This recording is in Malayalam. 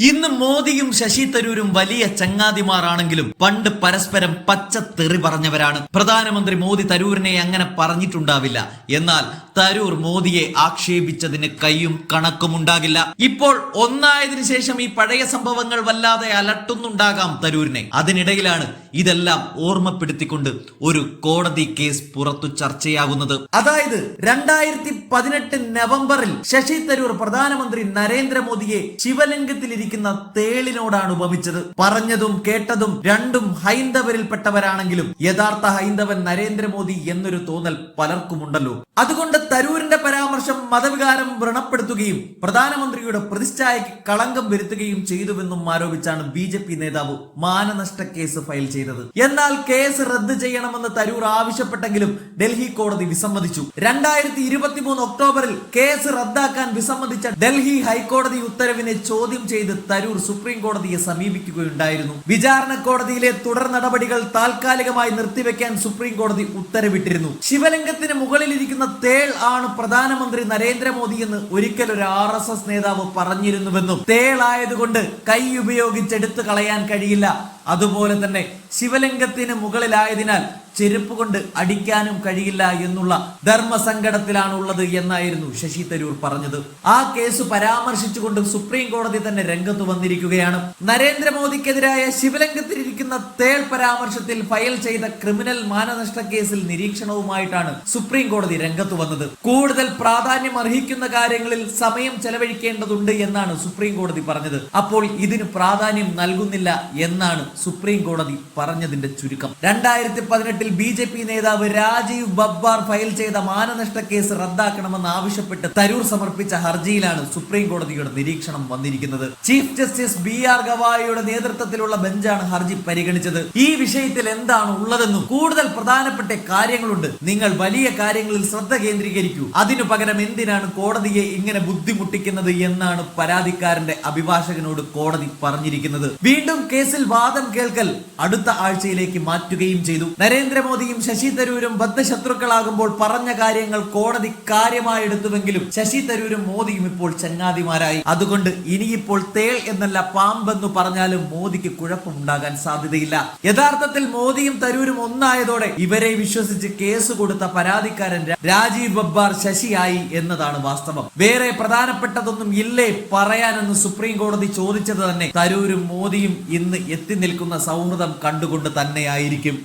ഇന്ന് മോദിയും ശശി തരൂരും വലിയ ചങ്ങാതിമാരാണെങ്കിലും പണ്ട് പരസ്പരം പച്ചത്തെറി പറഞ്ഞവരാണ്. പ്രധാനമന്ത്രി മോദി തരൂരിനെ അങ്ങനെ പറഞ്ഞിട്ടുണ്ടാവില്ല. എന്നാൽ തരൂർ മോദിയെ ആക്ഷേപിച്ചതിന് കയ്യും കണക്കുമുണ്ടാകില്ല. ഇപ്പോൾ ഒന്നായതിനു ശേഷം ഈ പഴയ സംഭവങ്ങൾ വല്ലാതെ അലട്ടുന്നുണ്ടാകാം തരൂരിനെ. അതിനിടയിലാണ് ഇതെല്ലാം ഓർമ്മപ്പെടുത്തിക്കൊണ്ട് ഒരു കോടതി കേസ് പുറത്തു ചർച്ചയാകുന്നത്. അതായത് 2018 നവംബറിൽ ശശി തരൂർ പ്രധാനമന്ത്രി നരേന്ദ്രമോദിയെ ശിവലിംഗത്തിലിരിക്കുന്ന തേളിനോടാണ് ഉപമിച്ചത്. പറഞ്ഞതും കേട്ടതും രണ്ടും ഹൈന്ദവരിൽപ്പെട്ടവരാണെങ്കിലും യഥാർത്ഥ ഹൈന്ദവൻ നരേന്ദ്രമോദി എന്നൊരു തോന്നൽ പലർക്കുമുണ്ടല്ലോ. അതുകൊണ്ട് തരൂരിന്റെ പരാമർശം മതവികാരം വ്രണപ്പെടുത്തുകയും പ്രധാനമന്ത്രിയുടെ പ്രതിഷ്ഠയ്ക്ക് കളങ്കം വരുത്തുകയും ചെയ്തുവെന്നും ആരോപിച്ചാണ് BJP നേതാവ് മാനനഷ്ട കേസ് ഫയൽ ചെയ്തത്. എന്നാൽ കേസ് റദ്ദ് ചെയ്യണമെന്ന് തരൂർ ആവശ്യപ്പെട്ടെങ്കിലും ഡൽഹി കോടതി വിസമ്മതിച്ചു. 2023 ഒക്ടോബറിൽ കേസ് റദ്ദാക്കാൻ വിസമ്മതിച്ച ഡൽഹി ഹൈക്കോടതി ഉത്തരവിനെ ചോദ്യം ചെയ്ത് തരൂർ സുപ്രീം കോടതിയെ സമീപിക്കുകയുണ്ടായിരുന്നു. വിചാരണ കോടതിയിലെ തുടർ നടപടികൾ താൽക്കാലികമായി നിർത്തിവെക്കാൻ സുപ്രീം കോടതി ഉത്തരവിട്ടിരുന്നു. ശിവലിംഗത്തിന് മുകളിലിരിക്കുന്ന തേൾ ആണ് പ്രധാനമന്ത്രി നരേന്ദ്രമോദി എന്ന് ഒരിക്കൽ ഒരു RSS നേതാവ് പറഞ്ഞിരുന്നുവെന്നും തേളായതുകൊണ്ട് കൈ ഉപയോഗിച്ചെടുത്തു കളയാൻ കഴിയില്ല, അതുപോലെ തന്നെ ശിവലിംഗത്തിന് മുകളിലായതിനാൽ ചെരുപ്പ് കൊണ്ട് അടിക്കാനും കഴിയില്ല എന്നുള്ള ധർമ്മസങ്കടത്തിലാണുള്ളത് എന്നായിരുന്നു ശശി തരൂർ പറഞ്ഞത്. ആ കേസ് പരാമർശിച്ചുകൊണ്ട് സുപ്രീം കോടതി തന്നെ രംഗത്ത് വന്നിരിക്കുകയാണ്. നരേന്ദ്രമോദിക്കെതിരായ ശിവലിംഗത്തിലിരിക്കുന്ന തേൾ പരാമർശത്തിൽ ഫയൽ ചെയ്ത ക്രിമിനൽ മാനനഷ്ട കേസിൽ നിരീക്ഷണവുമായിട്ടാണ് സുപ്രീം കോടതി രംഗത്ത് വന്നത്. കൂടുതൽ പ്രാധാന്യം അർഹിക്കുന്ന കാര്യങ്ങളിൽ സമയം ചെലവഴിക്കേണ്ടതുണ്ട് എന്നാണ് സുപ്രീം കോടതി പറഞ്ഞത്. അപ്പോൾ ഇതിന് പ്രാധാന്യം നൽകുന്നില്ല എന്നാണ് സുപ്രീം കോടതി പറഞ്ഞതിന്റെ ചുരുക്കം. 2018 BJP നേതാവ് രാജീവ് ബബ്ബാർ ഫയൽ ചെയ്ത മാനനഷ്ട കേസ് റദ്ദാക്കണമെന്ന് ആവശ്യപ്പെട്ട് തരൂർ സമർപ്പിച്ച ഹർജിയിലാണ് സുപ്രീം കോടതിയുടെ നിരീക്ഷണം വന്നിരിക്കുന്നത്. ചീഫ് ജസ്റ്റിസ് BR ഗവായിയുടെ നേതൃത്വത്തിലുള്ള ബെഞ്ചാണ് ഹർജി പരിഗണിച്ചത്. ഈ വിഷയത്തിൽ എന്താണ് ഉള്ളതെന്നും കൂടുതൽ പ്രധാനപ്പെട്ട കാര്യങ്ങളുണ്ട്, നിങ്ങൾ വലിയ കാര്യങ്ങളിൽ ശ്രദ്ധ കേന്ദ്രീകരിക്കൂ, അതിനു പകരം എന്തിനാണ് കോടതിയെ ഇങ്ങനെ ബുദ്ധിമുട്ടിക്കുന്നത് എന്നാണ് പരാതിക്കാരന്റെ അഭിഭാഷകനോട് കോടതി പറഞ്ഞിരിക്കുന്നത്. വീണ്ടും കേസിൽ വാദം കേൾക്കൽ അടുത്ത ആഴ്ചയിലേക്ക് മാറ്റുകയും ചെയ്തു. നരേന്ദ്രമോദിയും ശശി തരൂരും ബദ്ധശത്രുക്കളാകുമ്പോൾ പറഞ്ഞ കാര്യങ്ങൾ കോടതി കാര്യമായി എടുത്തുവെങ്കിലും ശശി തരൂരും മോദിയും ഇപ്പോൾ ചങ്ങാതിമാരായി. അതുകൊണ്ട് ഇനിയിപ്പോൾ തേൾ എന്നല്ല പാമ്പെന്ന് പറഞ്ഞാലും മോദിക്ക് കുഴപ്പമുണ്ടാകാൻ സാധ്യതയില്ല. യഥാർത്ഥത്തിൽ മോദിയും തരൂരും ഒന്നായതോടെ ഇവരെ വിശ്വസിച്ച് കേസ് കൊടുത്ത പരാതിക്കാരൻ രാജീവ് ബബ്ബാർ ശശിയായി എന്നതാണ് വാസ്തവം. വേറെ പ്രധാനപ്പെട്ടതൊന്നും ഇല്ലേ പറയാനെന്ന് സുപ്രീം കോടതി ചോദിച്ചത് തന്നെ തരൂരും മോദിയും ഇന്ന് എത്തി നിൽക്കുന്ന സൗഹൃദം കണ്ടുകൊണ്ട് തന്നെയായിരിക്കും.